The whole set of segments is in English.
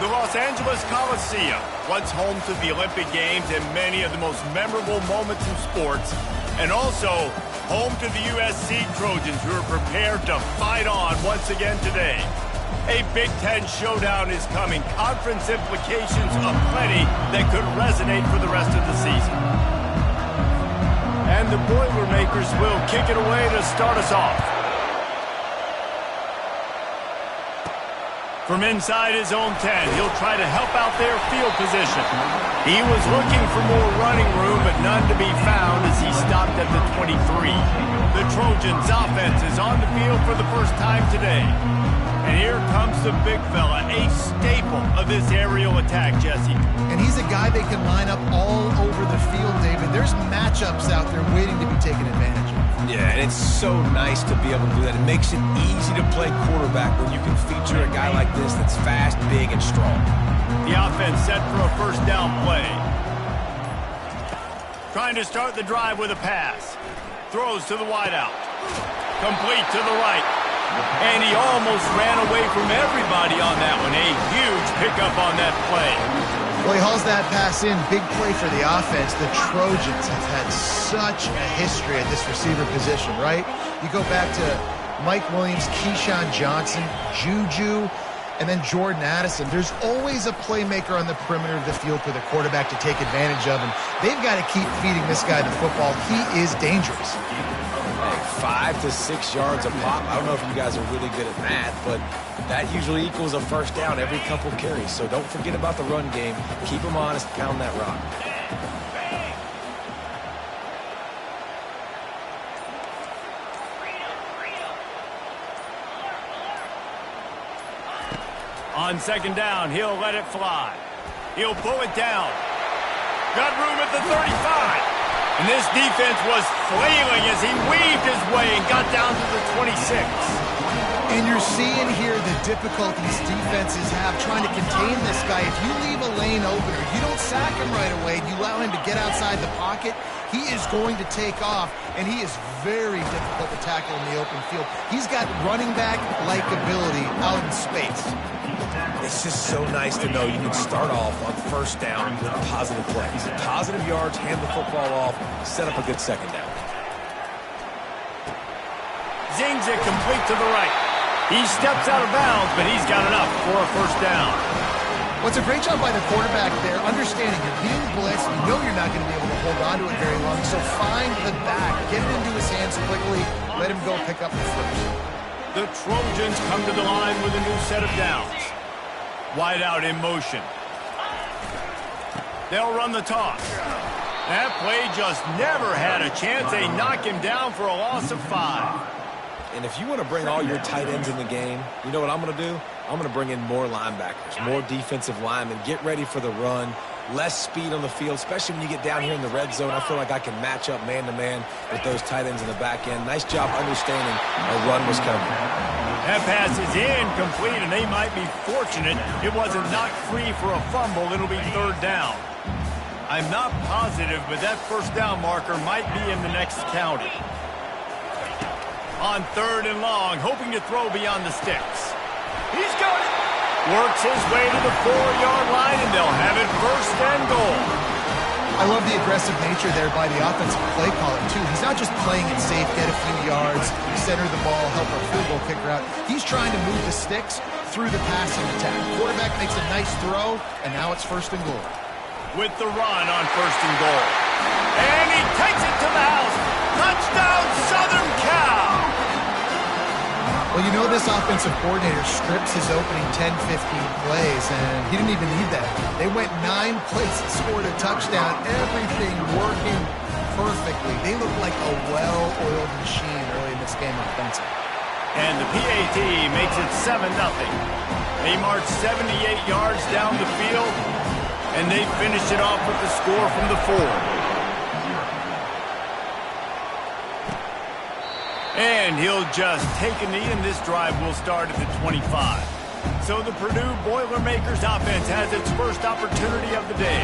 The Los Angeles Coliseum, once home to the Olympic Games and many of the most memorable moments in sports, and also home to the USC Trojans, who are prepared to fight on once again today. A Big Ten showdown is coming. Conference implications aplenty that could resonate for the rest of the season. And the Boilermakers will kick it away to start us off. From inside his own 10, he'll try to help out their field position. He was looking for more running room, but none to be found as he stopped at the 23. The Trojans' offense is on the field for the first time today. And here comes the big fella, a staple of this aerial attack, Jesse. And he's a guy they can line up all over the field, David. There's matchups out there waiting to be taken advantage of. Yeah, and it's so nice to be able to do that. It makes it easy to play quarterback when you can feature a guy like this that's fast, big, and strong. The offense set for a first down play. Trying to start the drive with a pass. Throws to the wideout. Complete to the right. And he almost ran away from everybody on that one. A huge pickup on that play. Well, he hauls that pass in. Big play for the offense. The Trojans have had such a history at this receiver position, right? You go back to Mike Williams, Keyshawn Johnson, Juju, and then Jordan Addison. There's always a playmaker on the perimeter of the field for the quarterback to take advantage of, and they've got to keep feeding this guy the football. He is dangerous. 5 to 6 yards a pop. I don't know if you guys are really good at that, but that usually equals a first down every couple carries. So don't forget about the run game. Keep them honest, pound that rock. On second down, he'll let it fly. He'll pull it down. Got room at the 35. And this defense was flailing as he weaved his way and got down to the 26. And you're seeing here the difficulties defenses have trying to contain this guy. If you leave a lane open, or you don't sack him right away, and you allow him to get outside the pocket, he is going to take off, and he is very difficult to tackle in the open field. He's got running back-like ability out in space. It's just so nice to know you can start off on first down with positive plays. Positive yards, hand the football off, set up a good second down. Zings it complete to the right. He steps out of bounds, but he's got enough for a first down. Well, it's a great job by the quarterback there, understanding you're being blitzed, you know you're not going to be able to hold on to it very long, so find the back, get it into his hands quickly, let him go pick up the first. The Trojans come to the line with a new set of downs. Wide out in motion. They'll run the toss. That play just never had a chance. They knock him down for a loss of 5. And if you want to bring all your tight ends in the game, you know what I'm going to do? I'm going to bring in more linebackers, more defensive linemen, get ready for the run, less speed on the field, especially when you get down here in the red zone. I feel like I can match up man-to-man with those tight ends in the back end. Nice job understanding a run was coming. That pass is incomplete, and they might be fortunate it wasn't knocked free for a fumble. It'll be third down. I'm not positive, but that first down marker might be in the next county. On third and long, hoping to throw beyond the sticks. He's got it. Works his way to the 4-yard line, and they'll have it first and goal. I love the aggressive nature there by the offensive play caller, too. He's not just playing it safe, get a few yards, center the ball, help our field goal kicker out. He's trying to move the sticks through the passing attack. Quarterback makes a nice throw, and now it's first and goal. With the run on first and goal. And he takes it to the house. Touchdown, Southern Cal! Well, you know this offensive coordinator strips his opening 10, 15 plays, and he didn't even need that. They went 9 plays and scored a touchdown, everything working perfectly. They look like a well-oiled machine early in this game offensively. And the PAT makes it 7-0. They march 78 yards down the field, and they finish it off with the score from the 4. And he'll just take a knee, and this drive will start at the 25. So the Purdue Boilermakers offense has its first opportunity of the day.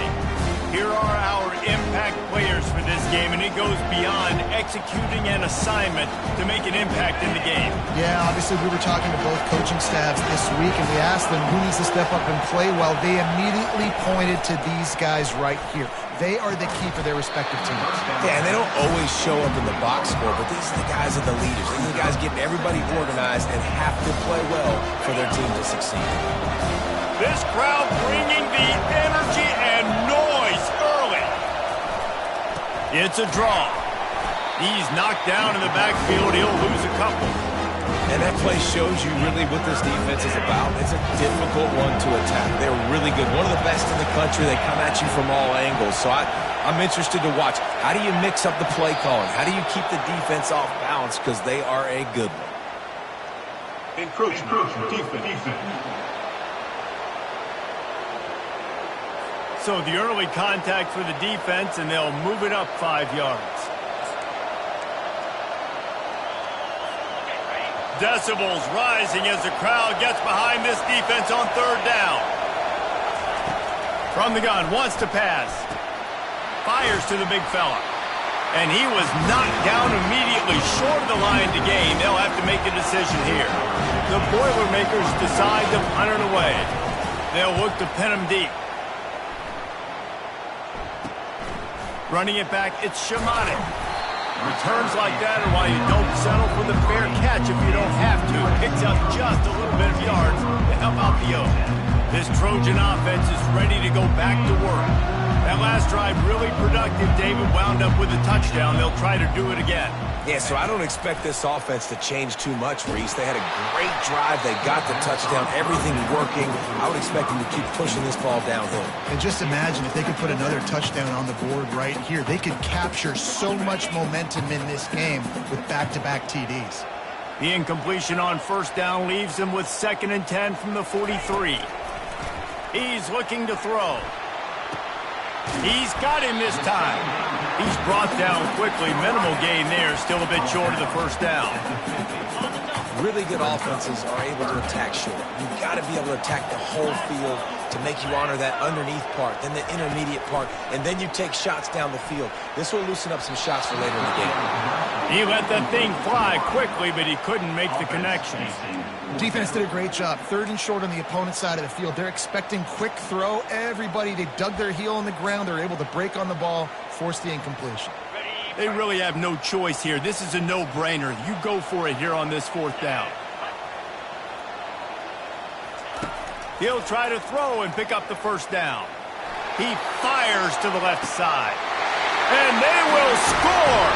Here are our impact players for this game, and it goes beyond executing an assignment to make an impact in the game. Yeah, obviously we were talking to both coaching staffs this week, and we asked them who needs to step up and play well. They immediately pointed to these guys right here. They are the key for their respective teams. Yeah, and they don't always show up in the box score, but these are the guys that are the leaders. These are the guys getting everybody organized and have to play well for their team to succeed. This crowd bringing the energy and noise early. It's a draw. He's knocked down in the backfield. He'll lose a couple. And that play shows you really what this defense is about. It's a difficult one to attack. They're really good. One of the best in the country. They come at you from all angles. So I'm interested to watch. How do you mix up the play calling? How do you keep the defense off balance? Because they are a good one. Encroachment. Defense. So the early contact for the defense, and they'll move it up 5 yards. Decibels rising as the crowd gets behind this defense on third down. From the gun, wants to pass. Fires to the big fella. And he was knocked down immediately short of the line to gain. They'll have to make a decision here. The Boilermakers decide to punt it away. They'll look to pin him deep. Running it back, it's Shamani. Returns like that are why you don't settle for the fair catch if you don't have to. Picks up just a little bit of yards to help out the Oak. This Trojan offense is ready to go back to work. That last drive really productive. David wound up with a touchdown. They'll try to do it again. Yeah, so I don't expect this offense to change too much, Reese. They had a great drive. They got the touchdown. Everything working. I would expect them to keep pushing this ball downhill. And just imagine if they could put another touchdown on the board right here. They could capture so much momentum in this game with back-to-back TDs. The incompletion on first down leaves him with 2nd and 10 from the 43. He's looking to throw. He's got him this time. He's brought down quickly. Minimal gain there. Still a bit short of the first down. Really good offenses are able to attack short. You've got to be able to attack the whole field to make you honor that underneath part, then the intermediate part, and then you take shots down the field. This will loosen up some shots for later in the game. He let that thing fly quickly, but he couldn't make the connection. Defense did a great job. 3rd and short on the opponent's side of the field. They're expecting quick throw. Everybody, they dug their heel in the ground. They're able to break on the ball, force the incompletion. They really have no choice here. This is a no-brainer. You go for it here on this 4th down. He'll try to throw and pick up the first down. He fires to the left side. And they will score!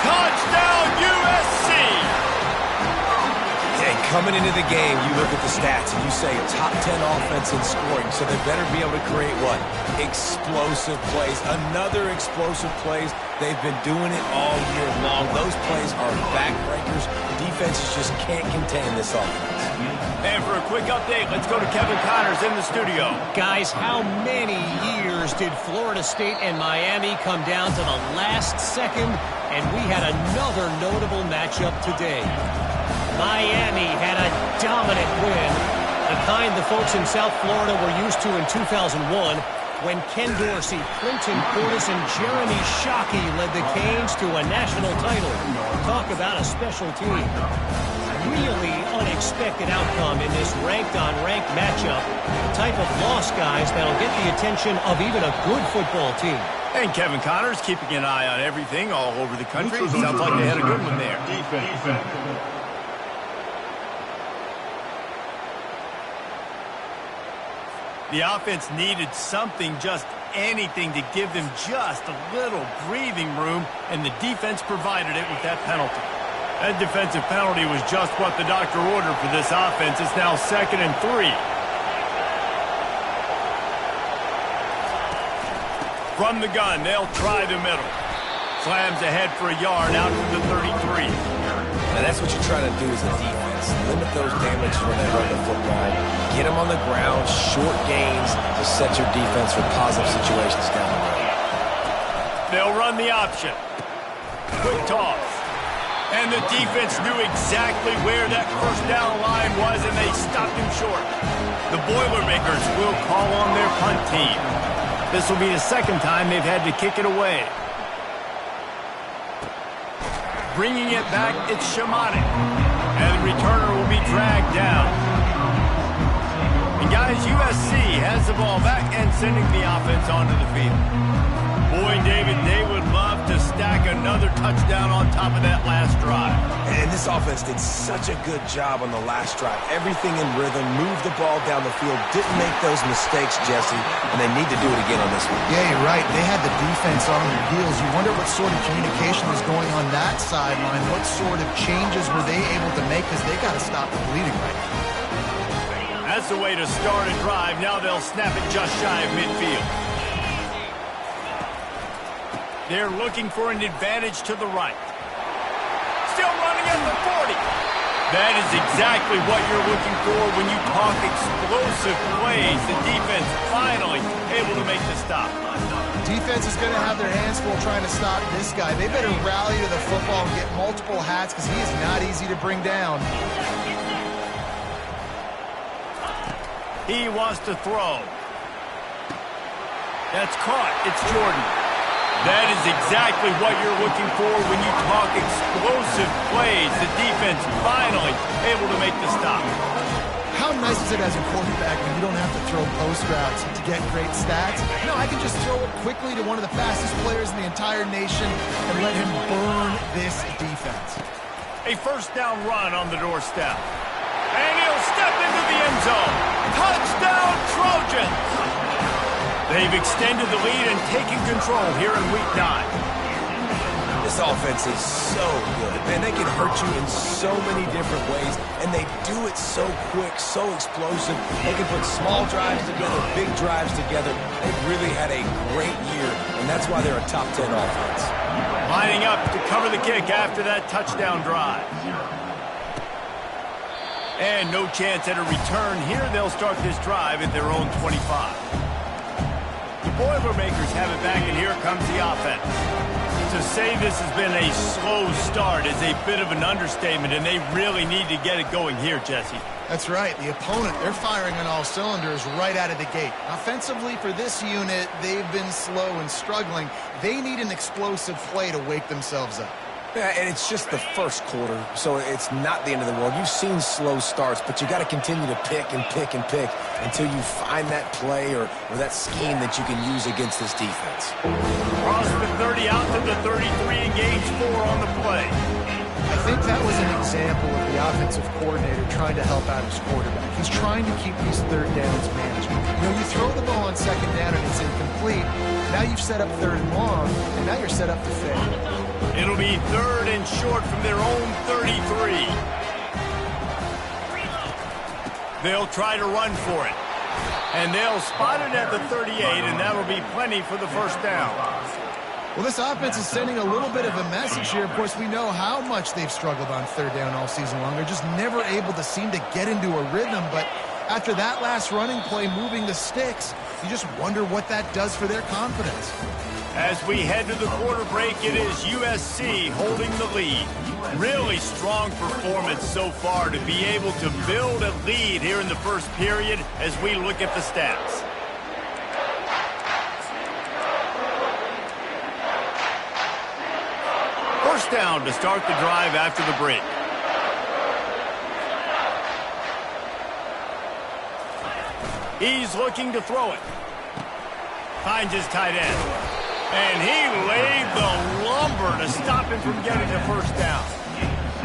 Touchdown, USC! And coming into the game, you look at the stats and you say a top 10 offense in scoring, so they better be able to create what? Explosive plays. Another explosive plays. They've been doing it all year long. Those plays are backbreakers. Defenses just can't contain this offense. And for a quick update, let's go to Kevin Connors in the studio. Guys, how many years did Florida State and Miami come down to the last second? And we had another notable matchup today. Miami had a dominant win, the kind the folks in South Florida were used to in 2001 when Ken Dorsey, Clinton Portis, and Jeremy Shockey led the Canes to a national title. Talk about a special team. Really unexpected outcome in this ranked-on-ranked matchup. The type of loss, guys, that'll get the attention of even a good football team. And Kevin Connors keeping an eye on everything all over the country. Sounds like they had a good one there. Defense. The offense needed something, just anything, to give them just a little breathing room, and the defense provided it with that penalty. That defensive penalty was just what the doctor ordered for this offense. It's now 2nd and 3. From the gun, they'll try the middle. Slams ahead for a yard out to the 33. And that's what you're trying to do as a defense. Limit those damages when they run the football. Get them on the ground, short gains to set your defense for positive situations down the road. They'll run the option. Quick toss. And the defense knew exactly where that first down line was, and they stopped him short. The Boilermakers will call on their punt team. This will be the second time they've had to kick it away. Bringing it back, it's Shamanic. And the returner will be dragged down. And guys, USC has the ball back and sending the offense onto the field. Boy, David, they would love to stack another touchdown on top of that last drive. And this offense did such a good job on the last drive. Everything in rhythm, moved the ball down the field, didn't make those mistakes, Jesse, and they need to do it again on this one. Yeah, you're right. They had the defense on their heels. You wonder what sort of communication was going on that sideline. What sort of changes were they able to make, because they got to stop the bleeding right now. That's the way to start a drive. Now they'll snap it just shy of midfield. They're looking for an advantage to the right. Still running at the 40. That is exactly what you're looking for when you talk explosive plays. The defense finally able to make the stop. Defense is going to have their hands full trying to stop this guy. They better rally to the football and get multiple hats, because he is not easy to bring down. He wants to throw. That's caught. It's Jordan. That is exactly what you're looking for when you talk explosive plays. The defense finally able to make the stop. How nice is it as a quarterback when you don't have to throw post routes to get great stats? No, I can just throw it quickly to one of the fastest players in the entire nation and let him burn this defense. A first down run on the doorstep. And he'll step into the end zone. Touchdown, Trojans! They've extended the lead and taken control here in Week 9. This offense is so good. Man, they can hurt you in so many different ways, and they do it so quick, so explosive. They can put small drives together, big drives together. They've really had a great year, and that's why they're a top 10 offense. Lining up to cover the kick after that touchdown drive. And no chance at a return here. They'll start this drive at their own 25. The Boilermakers have it back, and here comes the offense. To say this has been a slow start is a bit of an understatement, and they really need to get it going here, Jesse. That's right. The opponent, they're firing on all cylinders right out of the gate. Offensively, for this unit, they've been slow and struggling. They need an explosive play to wake themselves up. Yeah, and it's just the first quarter, so it's not the end of the world. You've seen slow starts, but you got to continue to pick and pick and pick until you find that play or that scheme that you can use against this defense. Cross the 30 out to the 33, engage 4 on the play. I think that was an example of the offensive coordinator trying to help out his quarterback. He's trying to keep these third downs manageable. You know, you throw the ball on second down and it's incomplete. Now you've set up third and long, and now you're set up to fail. It'll be third and short from their own 33. They'll try to run for it. And they'll spot it at the 38, and that'll be plenty for the first down. Well, this offense is sending a little bit of a message here. Of course, we know how much they've struggled on third down all season long. They're just never able to seem to get into a rhythm. But after that last running play moving the sticks, you just wonder what that does for their confidence. As we head to the quarter break, it is USC holding the lead. Really strong performance so far to be able to build a lead here in the first period as we look at the stats. First down to start the drive after the break. He's looking to throw it. Finds his tight end. And he laid the lumber to stop him from getting the first down.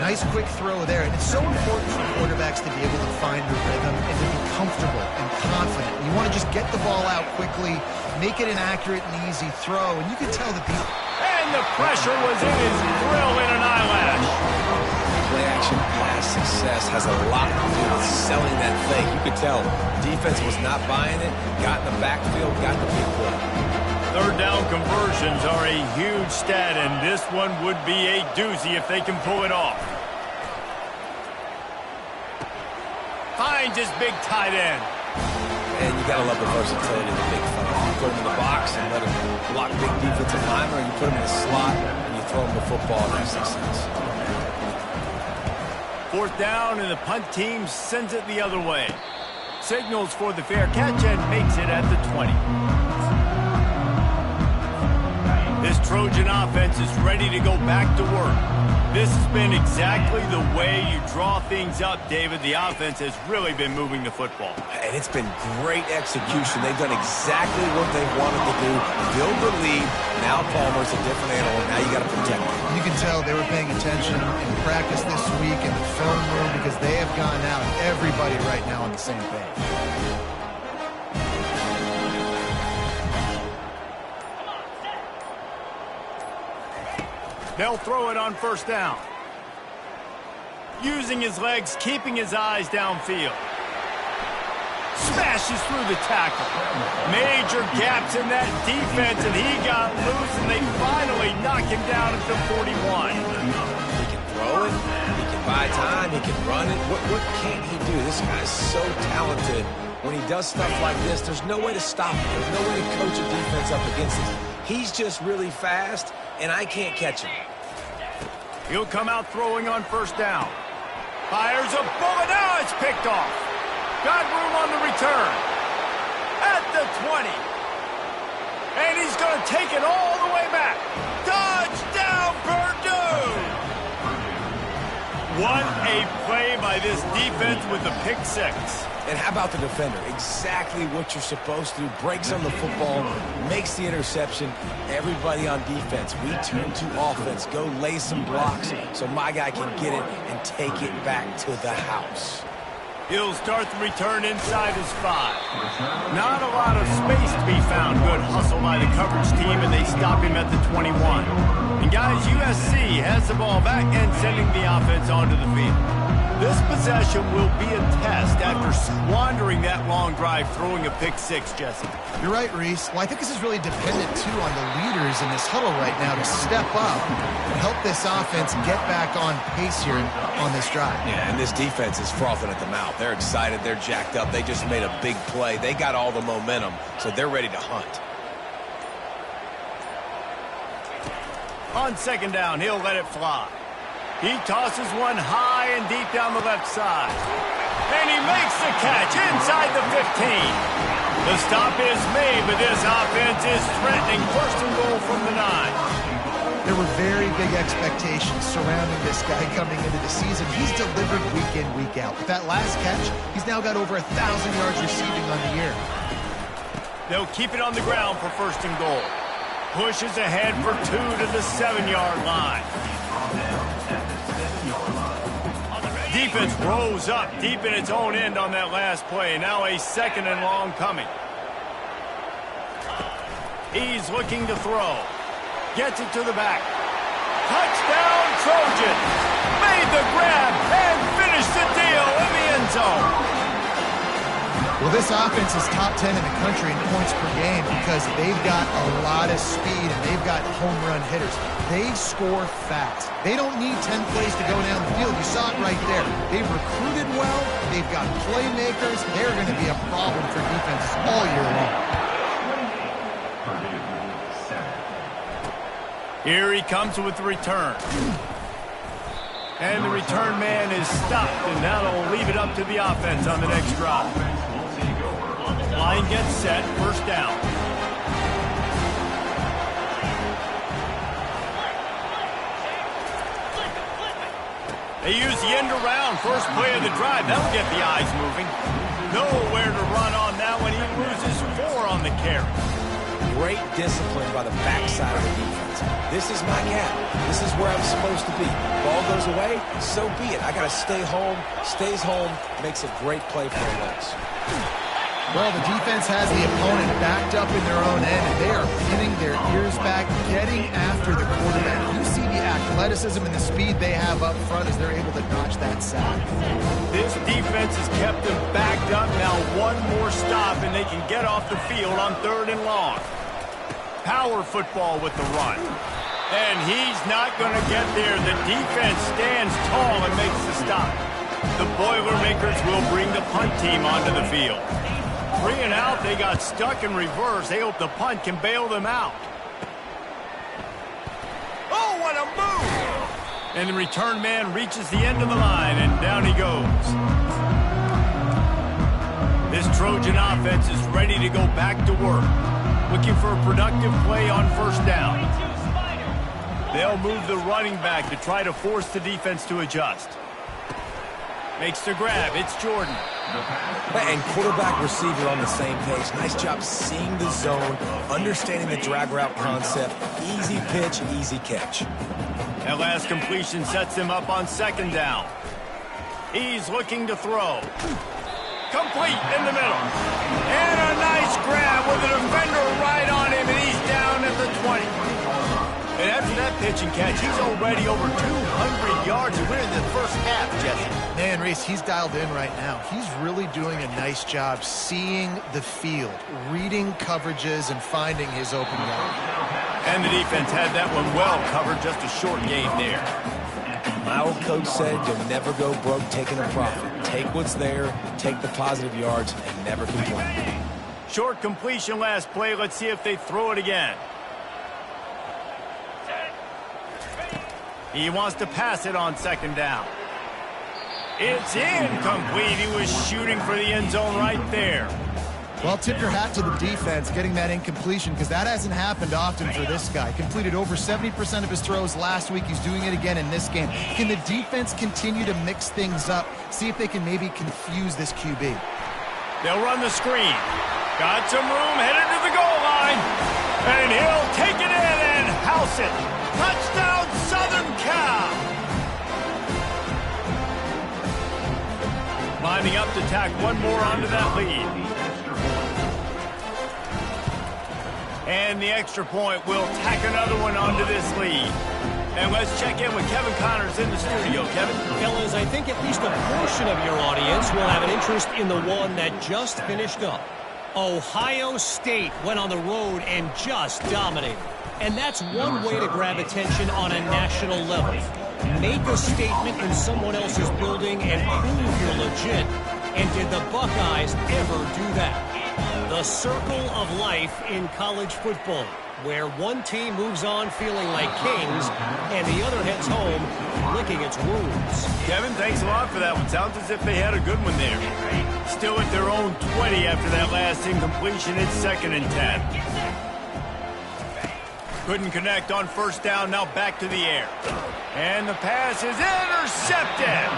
Nice quick throw there. And it's so important for quarterbacks to be able to find the rhythm and to be comfortable and confident. You want to just get the ball out quickly, make it an accurate and easy throw. And you can tell the people. And the pressure was in his grill in an eyelash. Play-action pass success has a lot to do with selling that fake. You could tell defense was not buying it, got in the backfield, got the big play. Third down conversions are a huge stat, and this one would be a doozy if they can pull it off. Finds his big tight end. And you got to love the versatility of the big fella. You put him in the box and let him block big defensive linemen, or you put him in the slot and you throw him the football and have success. Fourth down, and the punt team sends it the other way. Signals for the fair catch and makes it at the 20. This Trojan offense is ready to go back to work. This has been exactly the way you draw things up, David. The offense has really been moving the football. And it's been great execution. They've done exactly what they wanted to do. Build the lead. Now Palmer's a different animal. Now you got to protect him. You can tell they were paying attention in practice this week in the film room because they have gone out, everybody right now on the same page. They'll throw it on first down. Using his legs, keeping his eyes downfield. Smashes through the tackle. Major gaps in that defense, and he got loose, and they finally knock him down at the 41. He can throw it. He can buy time. He can run it. What can't he do? This guy's so talented. When he does stuff like this, there's no way to stop him. There's no way to coach a defense up against this. He's just really fast, and I can't catch him. He'll come out throwing on first down. Fires a bullet. Now it's picked off. Got room on the return. At the 20. And he's going to take it all the way back. Touchdown, Purdue! What a play by this defense with the pick six. And how about the defender? Exactly what you're supposed to do. Breaks on the football, makes the interception. Everybody on defense, we turn to offense. Go lay some blocks so my guy can get it and take it back to the house. He'll start the return inside his 5. Not a lot of space to be found. Good hustle by the coverage team, and they stop him at the 21. And guys, USC has the ball back and sending the offense onto the field. This possession will be a test after squandering that long drive, throwing a pick six, Jesse. You're right, Reese. Well, I think this is really dependent, too, on the leaders in this huddle right now to step up and help this offense get back on pace here on this drive. Yeah, and this defense is frothing at the mouth. They're excited. They're jacked up. They just made a big play. They got all the momentum, so they're ready to hunt. On second down, he'll let it fly. He tosses one high and deep down the left side. And he makes the catch inside the 15. The stop is made, but this offense is threatening. First and goal from the 9. There were very big expectations surrounding this guy coming into the season. He's delivered week in, week out. With that last catch, he's now got over 1,000 yards receiving on the year. They'll keep it on the ground for first and goal. Pushes ahead for 2 to the 7-yard line. Defense rose up deep in its own end on that last play. Now a second and long coming. He's looking to throw. Gets it to the back. Touchdown, Trojans! Made the grab and finished the deal in the end zone. Well, this offense is top 10 in the country in points per game because they've got a lot of speed and they've got home run hitters. They score fast. They don't need 10 plays to go down the field. You saw it right there. They've recruited well. They've got playmakers. They're going to be a problem for defenses all year long. Here he comes with the return. And the return man is stopped, and that'll leave it up to the offense on the next drive. Line gets set, first down. They use the end around, first play of the drive. That'll get the eyes moving. Nowhere to run on that one. He loses 4 on the carry. Great discipline by the backside of the defense. This is my gap. This is where I'm supposed to be. Ball goes away, so be it. I got to stay home. Stays home, makes a great play for the West. Well, the defense has the opponent backed up in their own end, and they are pinning their ears back, getting after the quarterback. You see the athleticism and the speed they have up front as they're able to notch that sack. This defense has kept them backed up. Now one more stop, and they can get off the field on 3rd and long. Power football with the run. And he's not going to get there. The defense stands tall and makes the stop. The Boilermakers will bring the punt team onto the field. 3 and out, they got stuck in reverse. They hope the punt can bail them out. Oh, what a move! And the return man reaches the end of the line, and down he goes. This Trojan offense is ready to go back to work. Looking for a productive play on first down. They'll move the running back to try to force the defense to adjust. Makes the grab. It's Jordan. And quarterback, receiver on the same page. Nice job seeing the zone, understanding the drag route concept. Easy pitch, easy catch. That last completion sets him up on second down. He's looking to throw. Complete in the middle. And a nice grab with a defender right on him, and he's down at the 20. And after that pitch and catch, he's already over 200 yards, and we're in the first half, Jesse. Man, Reese, he's dialed in right now. He's really doing a nice job seeing the field, reading coverages, and finding his open guy. And the defense had that one well covered, just a short game there. My old coach said you'll never go broke taking a profit. Take what's there, take the positive yards, and never complain. Short completion last play. Let's see if they throw it again. He wants to pass it on second down. It's incomplete. He was shooting for the end zone right there. Well, tip your hat to the defense getting that incompletion, because that hasn't happened often for this guy. Completed over 70% of his throws last week. He's doing it again in this game. Can the defense continue to mix things up? See if they can maybe confuse this QB. They'll run the screen. Got some room, headed to the goal line. And he'll take it in and house it. Touchdown, Southern Cal. Lining up to tack one more onto that lead. And the extra point will tack another one onto this lead. And let's check in with Kevin Connors in the studio. Kevin? Fellas, I think at least a portion of your audience will have an interest in the one that just finished up. Ohio State went on the road and just dominated. And that's one way to grab attention on a national level. Make a statement in someone else's building and prove you're legit. And did the Buckeyes ever do that? The circle of life in college football, where one team moves on feeling like kings and the other heads home licking its wounds. Kevin, thanks a lot for that one. Sounds as if they had a good one there. Still at their own 20 after that last incompletion. It's 2nd and 10. Couldn't connect on first down. Now back to the air. And the pass is intercepted.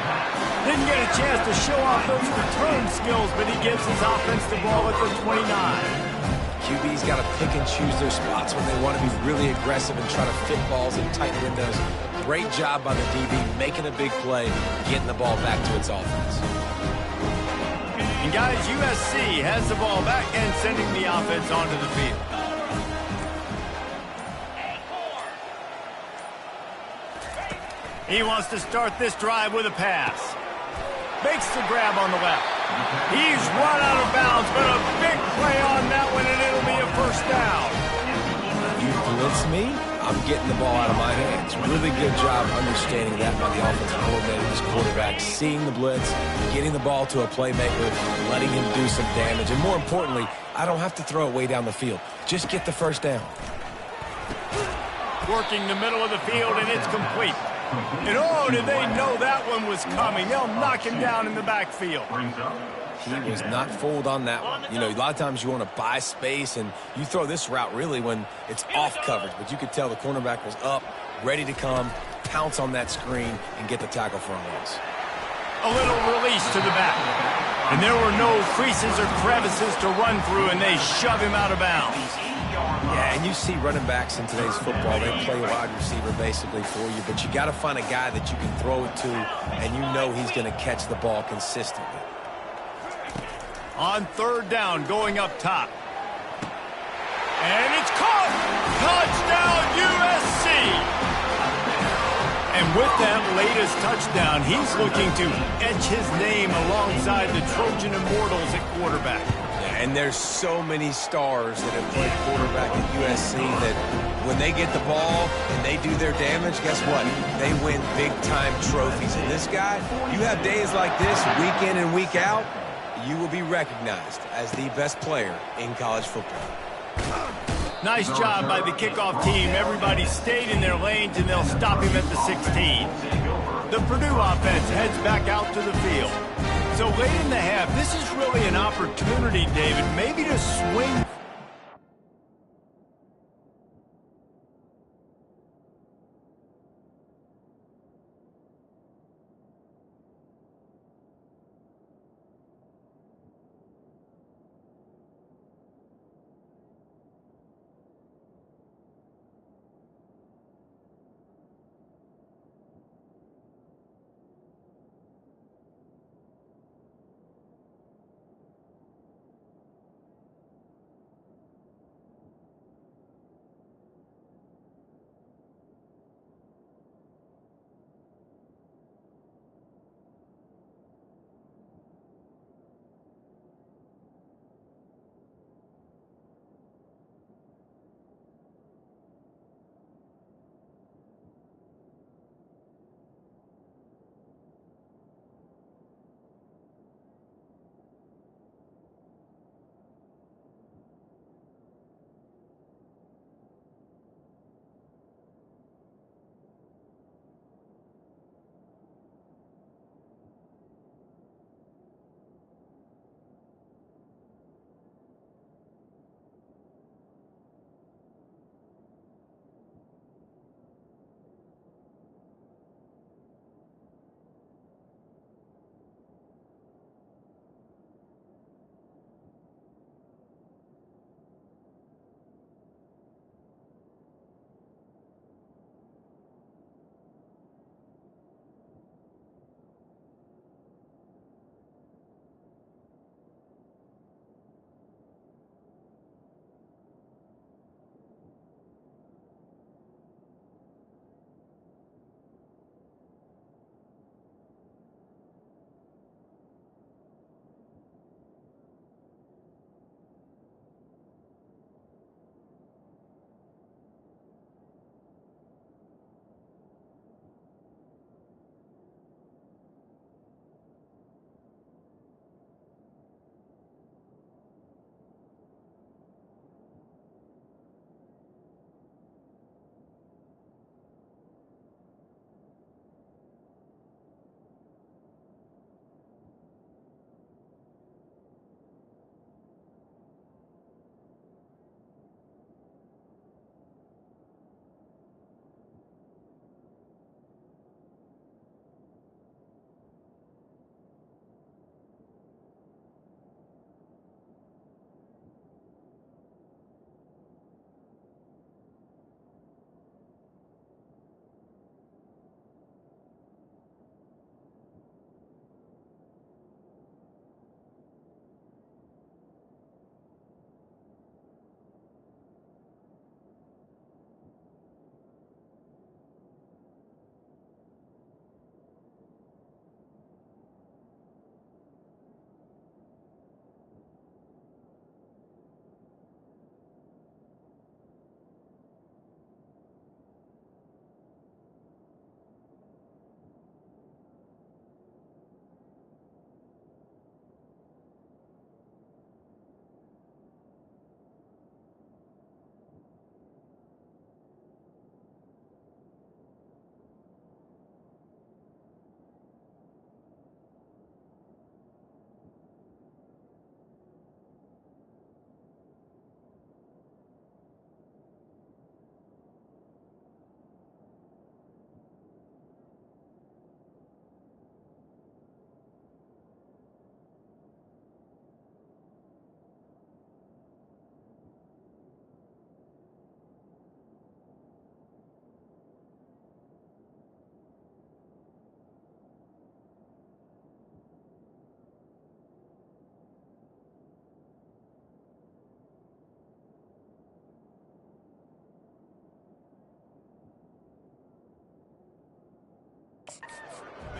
Didn't get a chance to show off those return skills, but he gives his offense the ball at the 29. QB's got to pick and choose their spots when they want to be really aggressive and try to fit balls in tight windows. Great job by the DB making a big play, getting the ball back to its offense. And guys, USC has the ball back and sending the offense onto the field. He wants to start this drive with a pass. Makes the grab on the left. He's run out of bounds, but a big play on that one, and it'll be a first down. You blitz me, I'm getting the ball out of my hands. Really good job understanding that by the offensive coordinator, his quarterback, seeing the blitz, getting the ball to a playmaker, letting him do some damage. And more importantly, I don't have to throw it way down the field. Just get the first down. Working the middle of the field, and it's complete. And oh, did they know that one was coming. They'll knock him down in the backfield. He was not fooled on that one. You know, a lot of times you want to buy space, and you throw this route really when it's off coverage. But you could tell the cornerback was up, ready to come, pounce on that screen, and get the tackle for a loss. A little release to the back. And there were no creases or crevices to run through, and they shove him out of bounds. Yeah, and you see running backs in today's football, they play wide receiver basically for you, but you got to find a guy that you can throw it to, and you know he's going to catch the ball consistently. On third down, going up top. And it's caught! Touchdown, USC! And with that latest touchdown, he's looking to etch his name alongside the Trojan Immortals at quarterback. And there's so many stars that have played quarterback at USC that when they get the ball and they do their damage, guess what? They win big-time trophies. And this guy, you have days like this, week in and week out, you will be recognized as the best player in college football. Nice job by the kickoff team. Everybody stayed in their lanes, and they'll stop him at the 16. The Purdue offense heads back out to the field. So late in the half, this is really an opportunity, David, maybe to swing.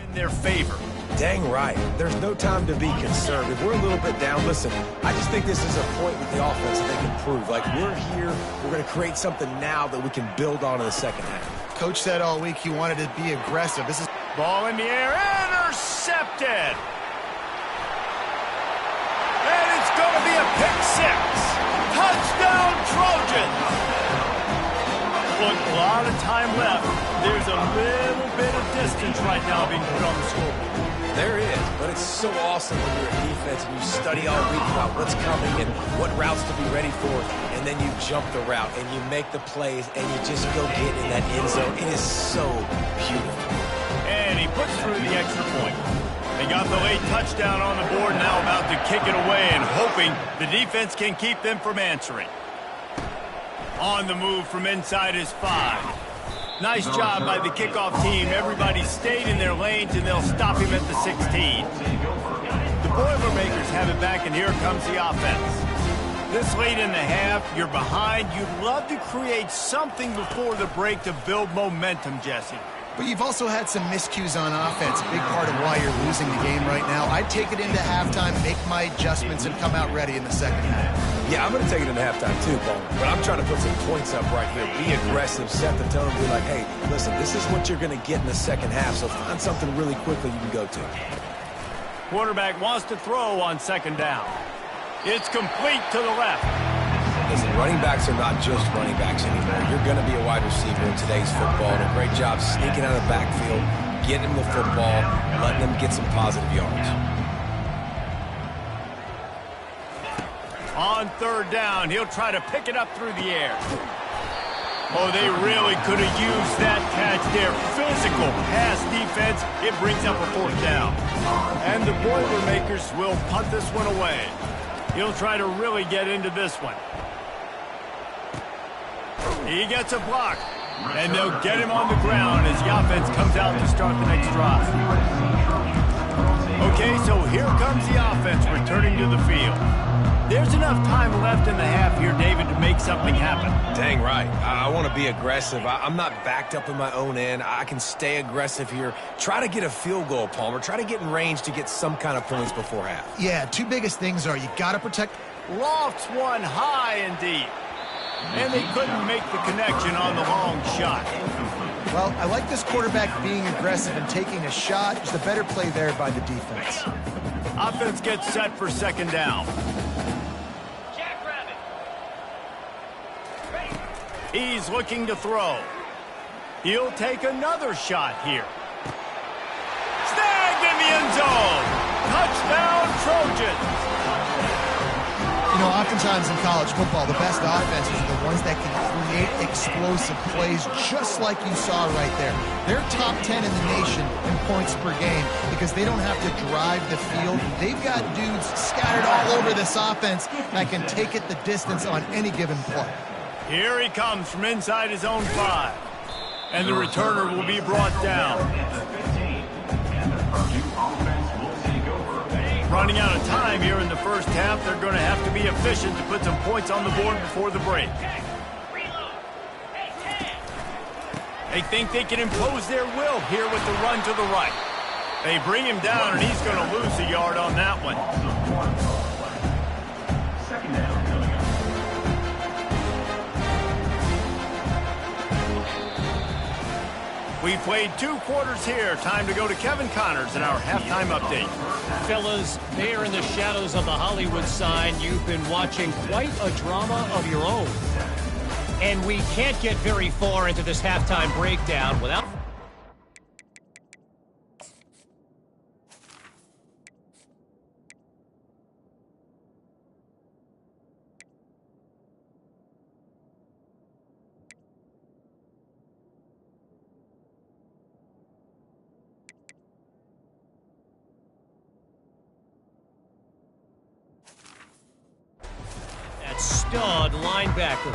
In their favor. Dang right. There's no time to be concerned. If we're a little bit down, listen, I just think this is a point with the offense that they can prove. Like, we're here, we're going to create something now that we can build on in the second half. Coach said all week he wanted to be aggressive. This is Ball in the air, intercepted. And it's going to be a pick six. Touchdown, Trojans. Look, a lot of time left. There's a little bit of distance right now being put on the scoreboard. There is, but it's so awesome when you're a defense and you study all week about what's coming and what routes to be ready for, and then you jump the route and you make the plays and you just go get in that end zone. It is so beautiful. And he puts through the extra point. They got the late touchdown on the board, now about to kick it away and hoping the defense can keep them from answering. On the move from inside his 5. Nice job by the kickoff team. Everybody stayed in their lanes, and they'll stop him at the 16. The Boilermakers have it back, and here comes the offense. This late in the half, you're behind. You'd love to create something before the break to build momentum, Jesse. But you've also had some miscues on offense, a big part of why you're losing the game right now. I'd take it into halftime, make my adjustments, and come out ready in the second half. Yeah, I'm going to take it into halftime too, Paul. But I'm trying to put some points up right here. Be aggressive, set the tone, be like, hey, listen, this is what you're going to get in the second half, so find something really quickly you can go to. Quarterback wants to throw on second down. It's complete to the left. Listen, running backs are not just running backs anymore. You're going to be a wide receiver in today's football, and a great job sneaking out of the backfield, getting them the football, and letting them get some positive yards. On third down, he'll try to pick it up through the air. Oh, they really could have used that catch there. Physical pass defense. It brings up a fourth down. And the Boilermakers will punt this one away. He'll try to really get into this one. He gets a block, and they'll get him on the ground as the offense comes out to start the next drive. Okay, so here comes the offense returning to the field. There's enough time left in the half here, David, to make something happen. Dang right. I want to be aggressive. I'm not backed up in my own end. I can stay aggressive here. Try to get a field goal, Palmer. Try to get in range to get some kind of points before half. Yeah, two biggest things are you got to protect. Lofts one high and deep. And they couldn't make the connection on the long shot. Well, I like this quarterback being aggressive and taking a shot. Just a better play there by the defense. Offense gets set for second down. He's looking to throw. He'll take another shot here. Snagged in the end zone. Touchdown, Trojans. You know, oftentimes in college football, the best offenses are the ones that can create explosive plays just like you saw right there. They're top 10 in the nation in points per game because they don't have to drive the field. They've got dudes scattered all over this offense that can take it the distance on any given play. Here he comes from inside his own 5. And the returner will be brought down. Running out of time here in the first half. They're going to have to be efficient to put some points on the board before the break. They think they can impose their will here with the run to the right. They bring him down, and he's going to lose a yard on that one. Second down. We played 2 quarters here. Time to go to Kevin Connors in our halftime update. Fellas, there in the shadows of the Hollywood sign, you've been watching quite a drama of your own. And we can't get very far into this halftime breakdown without... stud linebacker.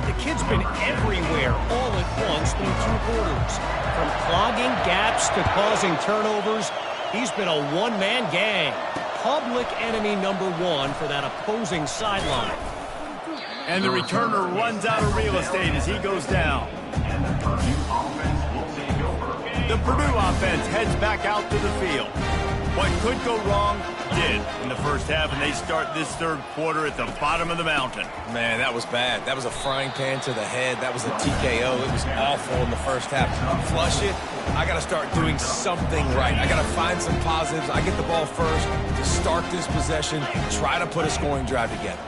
The kid's been everywhere all at once through 2 quarters. From clogging gaps to causing turnovers, he's been a one-man gang. Public enemy number 1 for that opposing sideline. And the returner runs out of real estate as he goes down. The Purdue offense heads back out to the field. What could go wrong did in the first half, and they start this third quarter at the bottom of the mountain. Man, that was bad. That was a frying pan to the head. That was a TKO. It was awful in the first half. Flush it. I got to start doing something right. I got to find some positives. I get the ball first to start this possession, try to put a scoring drive together.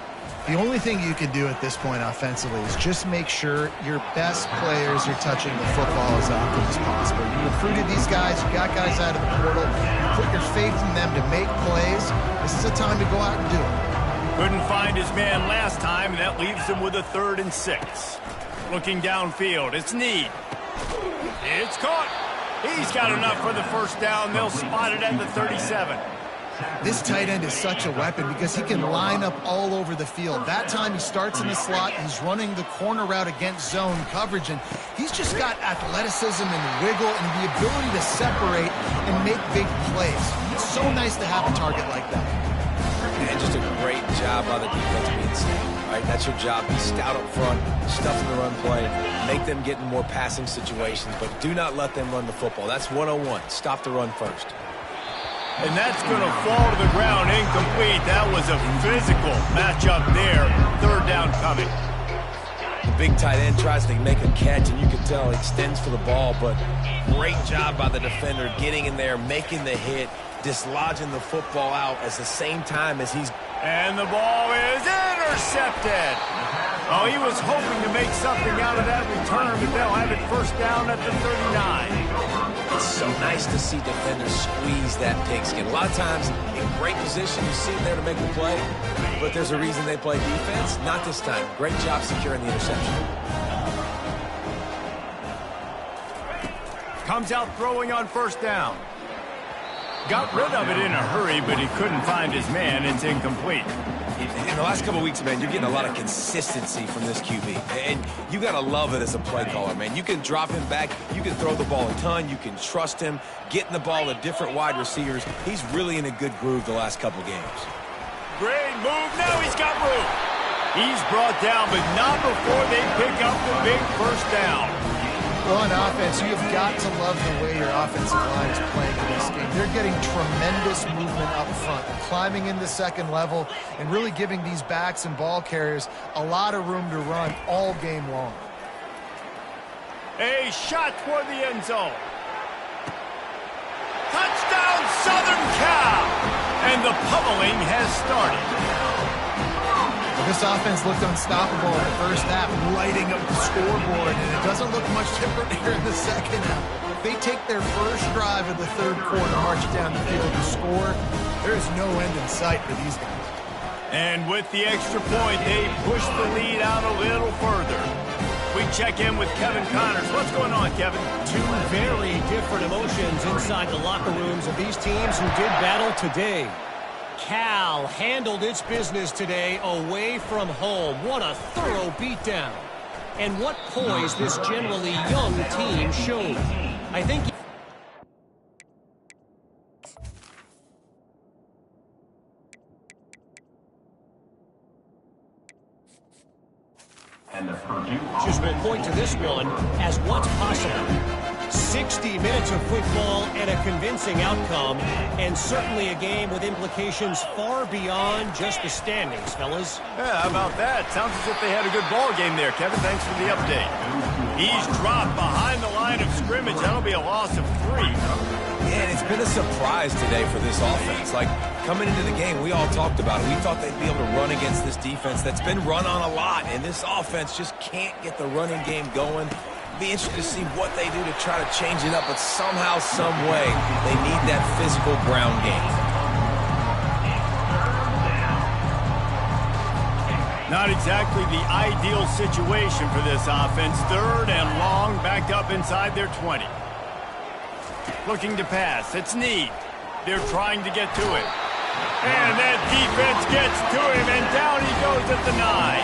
The only thing you can do at this point offensively is just make sure your best players are touching the football as often as possible. You recruited these guys, you got guys out of the portal, you put your faith in them to make plays. This is a time to go out and do it. Couldn't find his man last time, and that leaves him with a 3rd and 6. Looking downfield, it's Need. It's caught. He's got enough for the first down. They'll spot it at the 37. This tight end is such a weapon because he can line up all over the field. That time he starts in the slot, he's running the corner route against zone coverage, and he's just got athleticism and wiggle and the ability to separate and make big plays. It's so nice to have a target like that. And just a great job by the defense being stout, right? That's your job. Be stout up front, stuff in the run play, make them get in more passing situations, but do not let them run the football. That's 101. Stop the run first. And that's going to fall to the ground incomplete. That was a physical matchup there. 3rd down coming. The big tight end tries to make a catch, and you can tell he extends for the ball, but great job by the defender getting in there, making the hit, dislodging the football out at the same time as he's... And the ball is intercepted. Oh, he was hoping to make something out of that return, but they'll have it first down at the 39. It's so nice to see defenders squeeze that pigskin. A lot of times, in great position, you see them there to make the play, but there's a reason they play defense. Not this time. Great job securing the interception. Comes out throwing on first down. Got rid of it in a hurry, but he couldn't find his man. It's incomplete. In the last couple of weeks, man, you're getting a lot of consistency from this QB. And you got to love it as a play caller, man. You can drop him back. You can throw the ball a ton. You can trust him. Getting the ball to different wide receivers. He's really in a good groove the last couple games. Great move. Now he's got room. He's brought down, but not before they pick up the big first down. Well, on offense, you've got to love the way your offensive line is playing in this game. They're getting tremendous movement up front, climbing into second level, and really giving these backs and ball carriers a lot of room to run all game long. A shot toward the end zone. Touchdown, Southern Cal! And the pummeling has started. This offense looked unstoppable in the first half, lighting up the scoreboard, and it doesn't look much different here in the second half. If they take their first drive of the third quarter, march down the field to score, there is no end in sight for these guys. And with the extra point, they push the lead out a little further. We check in with Kevin Connors. What's going on, Kevin? Two very different emotions inside the locker rooms of these teams who did battle today. Cal handled its business today away from home. What a thorough beatdown. And what poise this generally young team showed. I think... And the Purdue just will point to this one as what's possible. 60 minutes of football and a convincing outcome, and certainly a game with implications far beyond just the standings, fellas. Yeah, how about that? Sounds as if they had a good ball game there, Kevin. Thanks for the update. He's dropped behind the line of scrimmage. That'll be a loss of 3. Yeah, and it's been a surprise today for this offense. Like, coming into the game, we all talked about it. We thought they'd be able to run against this defense that's been run on a lot, and this offense just can't get the running game going. Be interested to see what they do to try to change it up, but somehow, some way, they need that physical ground game. Not exactly the ideal situation for this offense. 3rd and long, backed up inside their 20. Looking to pass. It's Need. They're trying to get to it. And that defense gets to him, and down he goes at the 9.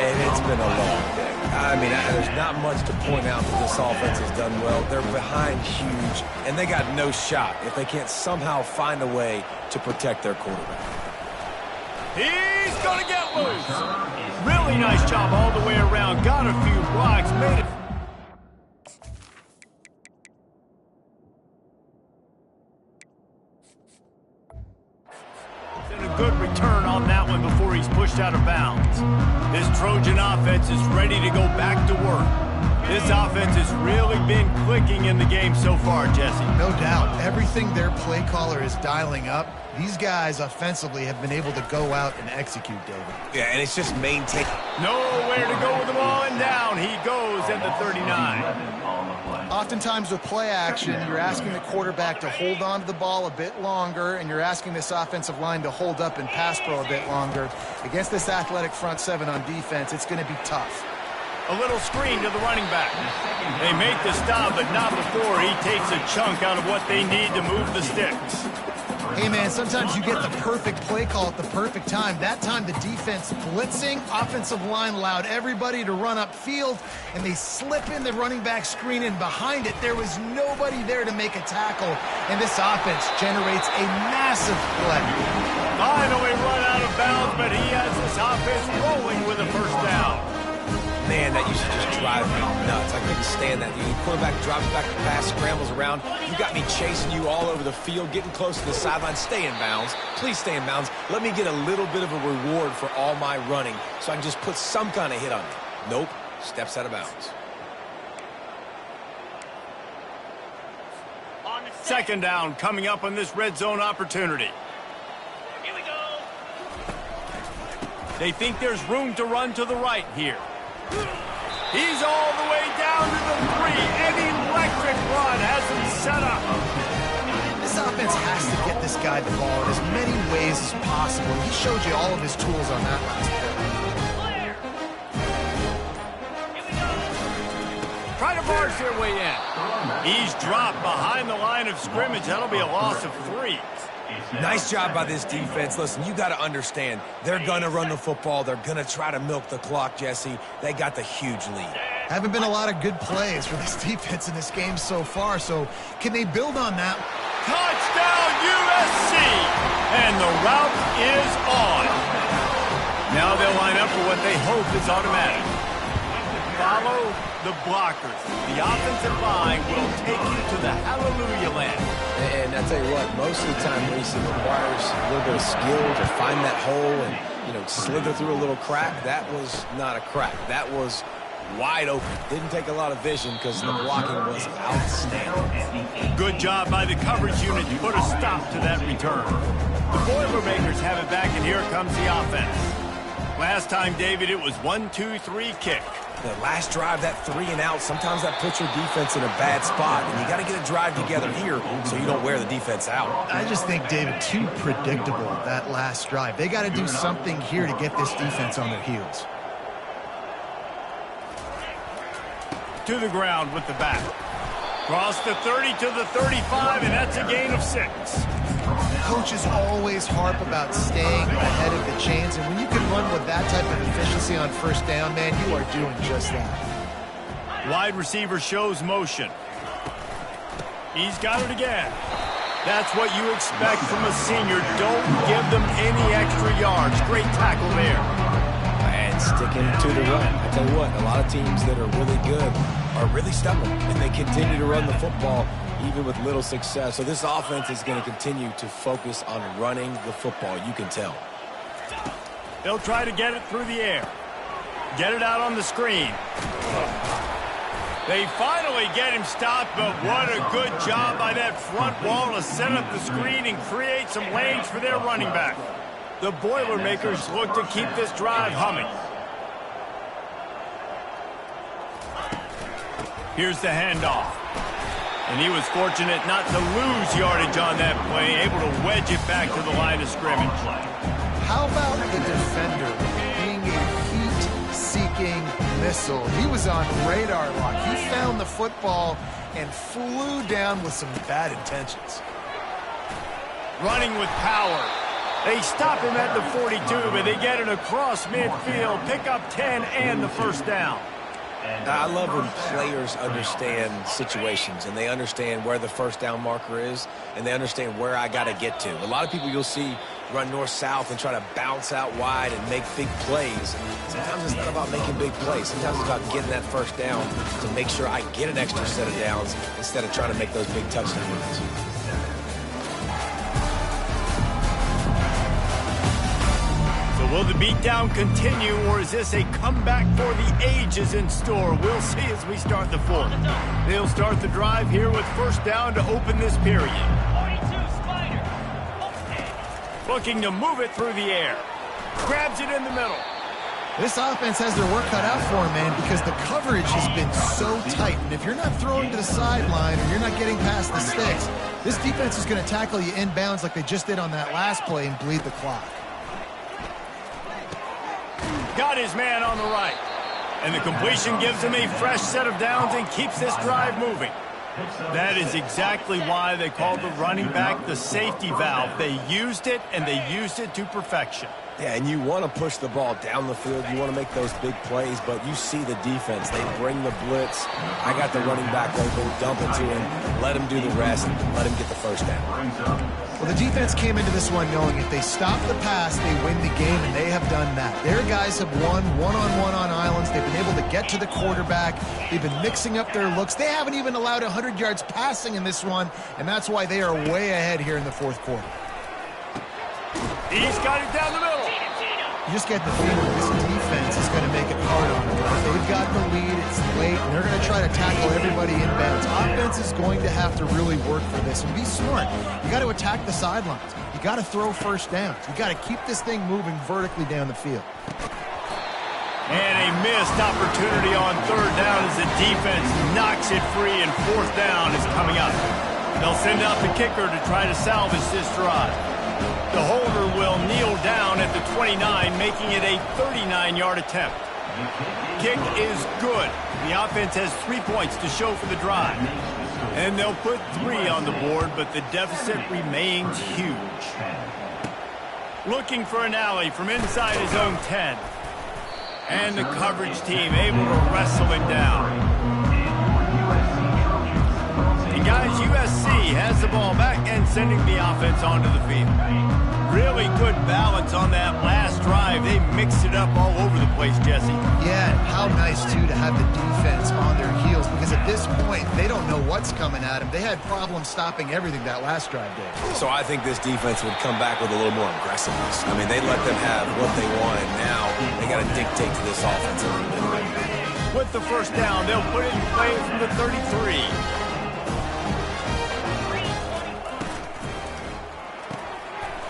And it's been a long day. I mean, there's not much to point out that this offense has done well. They're behind huge, and they got no shot if they can't somehow find a way to protect their quarterback. He's going to get loose. Really nice job all the way around. Got a few blocks, made it. before he's pushed out of bounds. This Trojan offense is ready to go back to work. This offense has really been clicking in the game so far, Jesse. No doubt. Everything their play caller is dialing up, these guys offensively have been able to go out and execute, David. Yeah, and it's just maintain. Nowhere to go with the ball, and down he goes at the 39. Oftentimes with play action, you're asking the quarterback to hold on to the ball a bit longer, and you're asking this offensive line to hold up and pass pro a bit longer. Against this athletic front seven on defense, it's going to be tough. A little screen to the running back. They make the stop, but not before he takes a chunk out of what they need to move the sticks. Hey, man, sometimes you get the perfect play call at the perfect time. That time the defense blitzing, offensive line allowed everybody to run upfield, and they slip in the running back screen, and behind it, there was nobody there to make a tackle, and this offense generates a massive play. Finally run out of bounds, but he has this offense rolling with a first down. Man, that used to just drive me nuts. I couldn't stand that. The quarterback drops back the pass, scrambles around. You got me chasing you all over the field, getting close to the sideline. Stay in bounds. Please stay in bounds. Let me get a little bit of a reward for all my running so I can just put some kind of hit on you. Nope. Steps out of bounds. Second down coming up on this red zone opportunity. Here we go. They think there's room to run to the right here. He's all the way down to the 3. An electric run has him set up. This offense has to get this guy the ball in as many ways as possible. He showed you all of his tools on that last play. Here we go. Try to barge their way in. He's dropped behind the line of scrimmage. That'll be a loss of 3. Nice job by this defense. Listen, you got to understand, they're going to run the football. They're going to try to milk the clock, Jesse. They got the huge lead. Haven't been a lot of good plays for this defense in this game so far, so can they build on that? Touchdown USC! And the route is on. Now they'll line up for what they hope is automatic. Follow the blockers. The offensive line will take you to the hallelujah land. And I tell you what, most of the time, Reese, it requires a little bit of skill to find that hole and, slither through a little crack. That was not a crack. That was wide open. Didn't take a lot of vision because the blocking was outstanding. Good job by the coverage unit to put a stop to that return. The Boilermakers have it back, and here comes the offense. Last time, David, it was 1-2-3 kick. The last drive, that 3 and out, sometimes that puts your defense in a bad spot, and you got to get a drive together here so you don't wear the defense out. I just think, David, too predictable, that last drive. They got to do something here to get this defense on their heels. To the ground with the back. Cross the 30 to the 35, and that's a gain of 6. Coaches always harp about staying ahead of the chains, and when you can run with that type of efficiency on first down, man, you are doing just that. Wide receiver shows motion. He's got it again. That's what you expect from a senior. Don't give them any extra yards. Great tackle there. And sticking to the run. I tell you what, a lot of teams that are really good are really stubborn, and they continue to run the football even with little success. So this offense is going to continue to focus on running the football. You can tell. They'll try to get it through the air. Get it out on the screen. They finally get him stopped, but what a good job by that front wall to set up the screen and create some lanes for their running back. The Boilermakers look to keep this drive humming. Here's the handoff. And he was fortunate not to lose yardage on that play, able to wedge it back to the line of scrimmage. How about the defender being a heat-seeking missile? He was on radar lock. He found the football and flew down with some bad intentions. Running with power. They stop him at the 42, but they get it across midfield, pick up 10 and the first down. I love when players understand situations and they understand where the first down marker is and they understand where I got to get to. A lot of people you'll see run north-south and try to bounce out wide and make big plays. Sometimes it's not about making big plays. Sometimes it's about getting that first down to make sure I get an extra set of downs instead of trying to make those big touchdown runs. So Will the beatdown continue, or is this a comeback for the ages in store? We'll see as we start the fourth. They'll start the drive here with first down to open this period. 42, Spider. Looking to move it through the air. Grabs it in the middle. This offense has their work cut out for them, man, because the coverage has been so tight. And if you're not throwing to the sideline or you're not getting past the sticks, this defense is going to tackle you inbounds like they just did on that last play and bleed the clock. Got his man on the right. And the completion gives him a fresh set of downs and keeps this drive moving. That is exactly why they call the running back the safety valve. They used it, and they used it to perfection. Yeah, and you want to push the ball down the field. You want to make those big plays, but you see the defense. They bring the blitz. I got the running back open, dump it to him, let him do the rest, let him get the first down. Well, the defense came into this one knowing if they stop the pass, they win the game, and they have done that. Their guys have won one-on-one on islands. They've been able to get to the quarterback. They've been mixing up their looks. They haven't even allowed 100 yards passing in this one, and that's why they are way ahead here in the fourth quarter. He's got it down the middle. You just get the feeling this defense is going to make it hard on them. They've got the lead, it's late, and they're going to try to tackle everybody inbounds. Offense is going to have to really work for this and be smart. You got to attack the sidelines. You got to throw first downs. You got to keep this thing moving vertically down the field. And a missed opportunity on third down as the defense knocks it free, and fourth down is coming up. They'll send out the kicker to try to salvage this drive. The holder will kneel down at the 29, making it a 39-yard attempt. Kick is good. The offense has 3 points to show for the drive. And they'll put 3 on the board, but the deficit remains huge. Looking for an alley from inside his own 10. And the coverage team able to wrestle it down. And guys, USC has the ball back and sending the offense onto the field. Really good balance on that last drive. They mixed it up all over the place, Jesse. Yeah, and how nice, too, to have the defense on their heels, because at this point, they don't know what's coming at them. They had problems stopping everything that last drive did. So I think this defense would come back with a little more aggressiveness. I mean, they let them have what they want, and now they got to dictate to this offense a little bit. With the first down, they'll put it in play from the 33.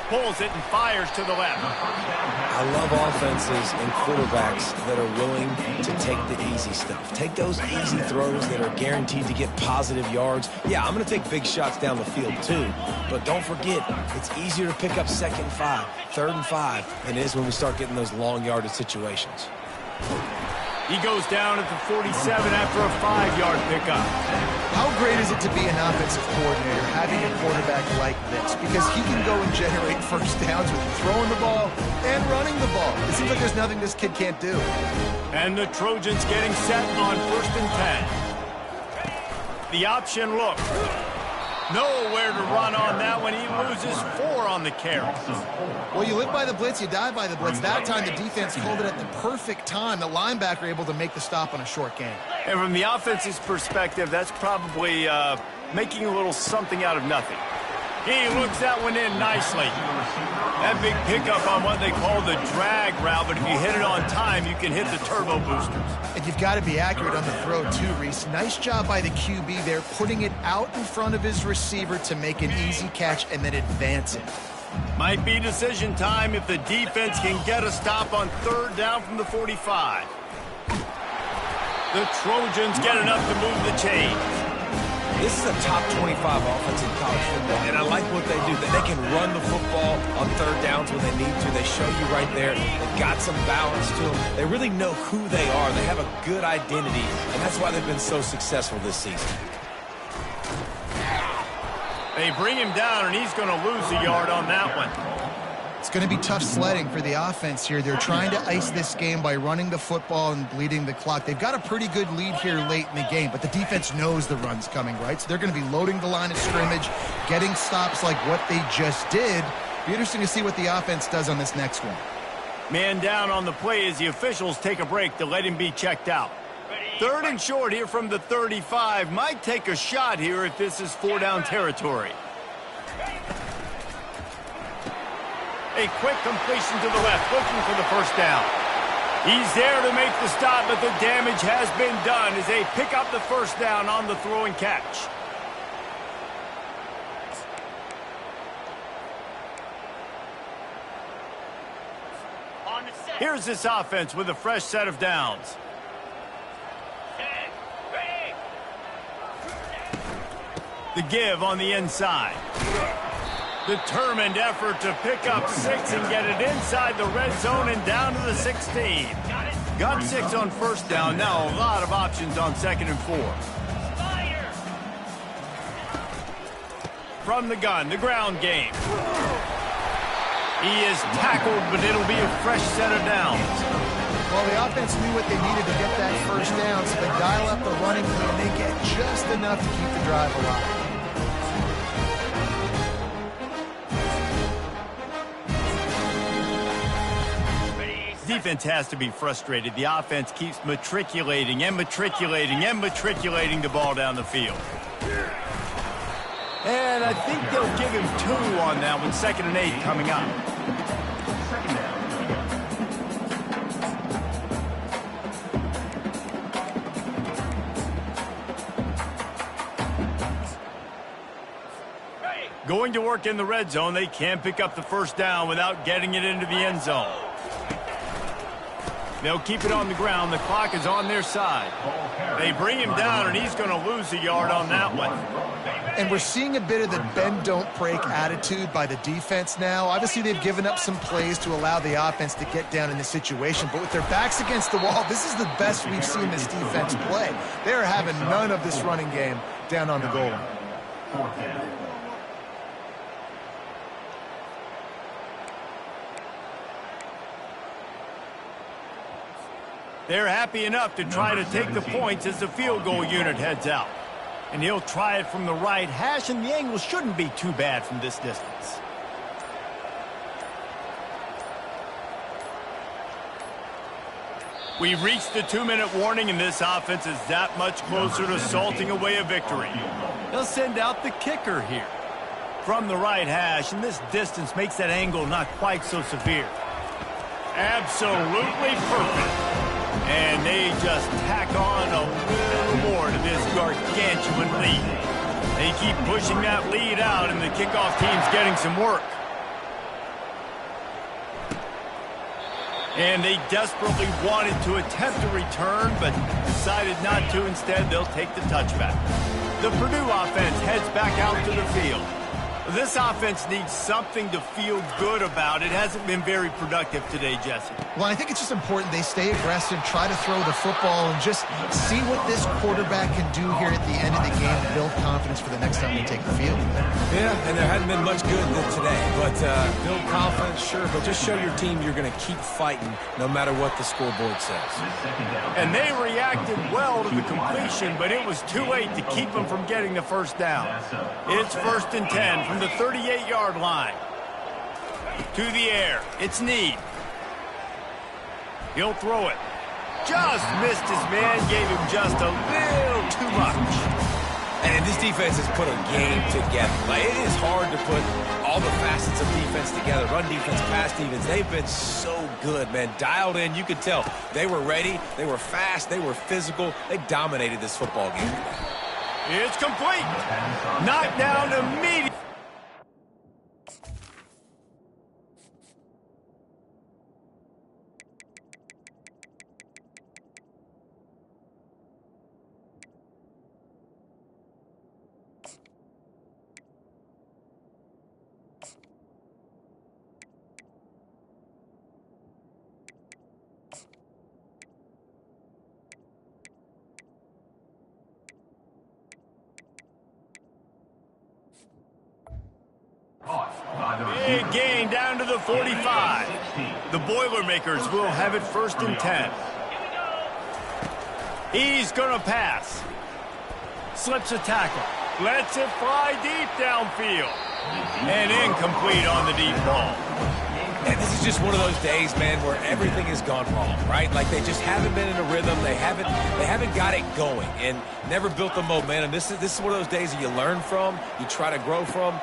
Pulls it and fires to the left. I love offenses and quarterbacks that are willing to take the easy stuff. Take those easy throws that are guaranteed to get positive yards. Yeah, I'm going to take big shots down the field too. But don't forget, it's easier to pick up 2nd and 5, 3rd and 5 than it is when we start getting those long yardage situations. He goes down at the 47 after a 5-yard pickup. How great is it to be an offensive coordinator having a quarterback like this? Because he can go and generate first downs with throwing the ball and running the ball. It seems like there's nothing this kid can't do. And the Trojans getting set on 1st and 10. The option look. Nowhere to run on that one. He loses 4 on the carry. Well, you live by the blitz, you die by the blitz. That time the defense called it at the perfect time. The linebacker able to make the stop on a short gain. And from the offense's perspective, that's probably making a little something out of nothing. He looks that one in nicely. That big pickup on what they call the drag route, but if you hit it on time, you can hit the turbo boosters. And you've got to be accurate on the throw too, Reese. Nice job by the QB there, putting it out in front of his receiver to make an easy catch and then advance it. Might be decision time if the defense can get a stop on 3rd down from the 45. The Trojans get enough to move the chains. This is a top 25 offense in college football, and I like what they do. They can run the football on 3rd downs when they need to. They show you right there. They've got some balance to them. They really know who they are. They have a good identity, and that's why they've been so successful this season. They bring him down, and he's going to lose a yard on that one. It's going to be tough sledding for the offense here. They're trying to ice this game by running the football and bleeding the clock. They've got a pretty good lead here late in the game, but the defense knows the run's coming, right? So they're going to be loading the line of scrimmage, getting stops like what they just did. Be interesting to see what the offense does on this next one. Man down on the play as the officials take a break to let him be checked out. 3rd and short here from the 35. Might take a shot here if this is 4-down territory. A quick completion to the left, looking for the first down. He's there to make the stop, but the damage has been done as they pick up the first down on the throw and catch. Here's this offense with a fresh set of downs. The give on the inside. Determined effort to pick up 6 and get it inside the red zone and down to the 16. Got 6 on first down. Now a lot of options on 2nd and 4. From the gun, the ground game. He is tackled, but it'll be a fresh set of downs. Well, the offense knew what they needed to get that first down, so they dial up the running play, and they get just enough to keep the drive alive. Defense has to be frustrated. The offense keeps matriculating and matriculating and matriculating the ball down the field. And I think they'll give him 2 on that one. 2nd and 8 coming up. Going to work in the red zone. They can't pick up the first down without getting it into the end zone. They'll keep it on the ground. The clock is on their side. They bring him down, and he's going to lose a yard on that one. And we're seeing a bit of the bend-don't-break attitude by the defense now. Obviously, they've given up some plays to allow the offense to get down in this situation. But with their backs against the wall, this is the best we've seen this defense play. They're having none of this running game down on the goal line. They're happy enough to try to take the points as the field goal unit heads out. And he'll try it from the right hash, and the angle shouldn't be too bad from this distance. We've reached the 2-minute warning, and this offense is that much closer to salting away a victory. They'll send out the kicker here from the right hash, and this distance makes that angle not quite so severe. Absolutely perfect. And they just tack on a little more to this gargantuan lead. They keep pushing that lead out, and the kickoff team's getting some work. And they desperately wanted to attempt a return, but decided not to. Instead, they'll take the touchback. The Purdue offense heads back out to the field. This offense needs something to feel good about. It hasn't been very productive today, Jesse. Well, I think it's just important they stay aggressive, try to throw the football, and just see what this quarterback can do here at the end of the game to build confidence for the next time they take the field. Yeah, and there hadn't been much good today. But build confidence, sure, but just show your team you're going to keep fighting no matter what the scoreboard says. And they reacted well to the completion, but it was too late to keep them from getting the first down. It's 1st and 10 from the 38-yard line. To the air. It's Need. He'll throw it. Just missed his man, gave him just a little too much. And this defense has put a game together. Like, it is hard to put all the facets of defense together. Run defense, pass defense. They've been so good, man. Dialed in. You could tell they were ready. They were fast. They were physical. They dominated this football game. It's complete. Knocked down immediately. Big gain down to the 45. The Boilermakers will have it 1st and 10. He's going to pass. Slips a tackle. Lets it fly deep downfield. And incomplete on the deep ball. And this is just one of those days, man, where everything has gone wrong, right? Like they just haven't been in a rhythm. They haven't got it going and never built the momentum. This is one of those days that you learn from, you try to grow from.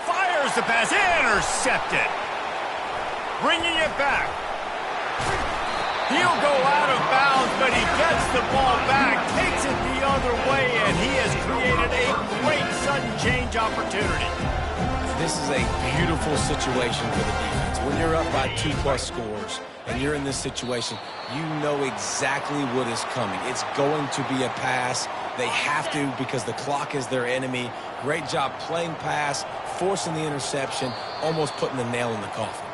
Fires the pass, intercepted. bringing it back. He'll go out of bounds, but he gets the ball back, takes it the other way, and he has created a great sudden change opportunity. This is a beautiful situation for the defense. When you're up by 2+ scores and you're in this situation, you know exactly what is coming. It's going to be a pass. They have to because the clock is their enemy. Great job playing pass, forcing the interception, almost putting the nail in the coffin.